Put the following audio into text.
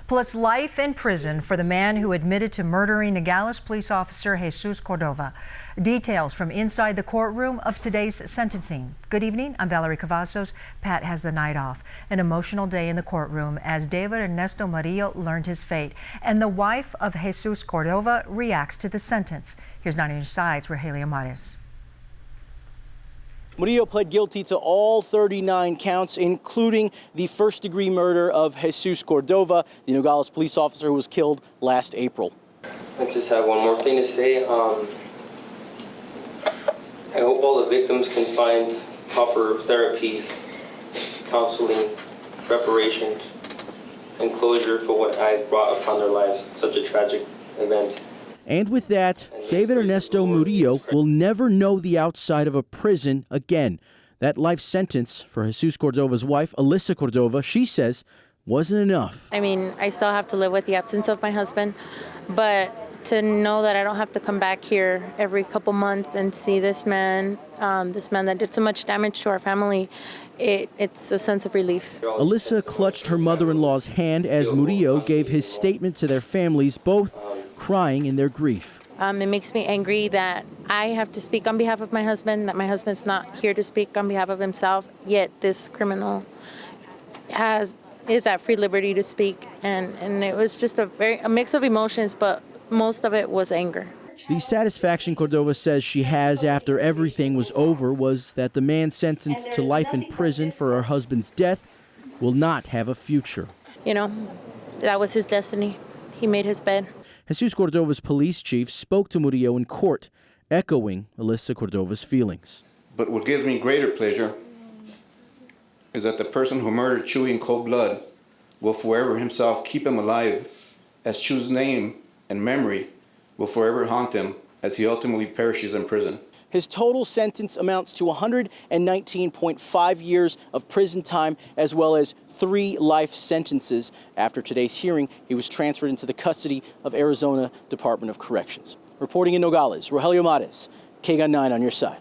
plus life in prison for the man who admitted to murdering Nogales police officer Jesus Cordova. Details from inside the courtroom of today's sentencing. Good evening, I'm VALERIE CAVAZOS. Pat has the night off. An emotional day in the courtroom as David Ernesto Murillo learned his fate, and the wife of Jesus Cordova reacts to the sentence. Here's 9 on Your Side's ROGELIO. Murillo pled guilty to all 39 counts, including the first-degree murder of Jesus Cordova, the Nogales police officer who was killed last April. I just have one more thing to say. I hope all the victims can find proper therapy, counseling, reparations, and closure for what I brought upon their lives, such a tragic event. And with that, David Ernesto Murillo will never know the outside of a prison again. That life sentence for Jesus Cordova's wife, Alyssa Cordova, she says, wasn't enough. I mean, I still have to live with the absence of my husband, but to know that I don't have to come back here every couple months and see this man that did so much damage to our family, it's a sense of relief. Alyssa clutched her mother-in-law's hand as Murillo gave his statement to their families, both crying in their grief. It makes me angry that I have to speak on behalf of my husband, that my husband's not here to speak on behalf of himself, yet this criminal is at free liberty to speak. And it was just a mix of emotions, but most of it was anger. The satisfaction Cordova says she has after everything was over was that the man sentenced to life in prison for her husband's death will not have a future. You know, that was his destiny. He made his bed. Jesus Cordova's police chief spoke to Murillo in court, echoing Alyssa Cordova's feelings. But what gives me greater pleasure is that the person who murdered Chuy in cold blood will forever himself keep him alive, as Chuy's name and memory will forever haunt him as he ultimately perishes in prison. His total sentence amounts to 119.5 years of prison time, as well as 3 life sentences. After today's hearing, he was transferred into the custody of Arizona Department of Corrections. Reporting in Nogales, ROGELIO, KGUN 9 on your side.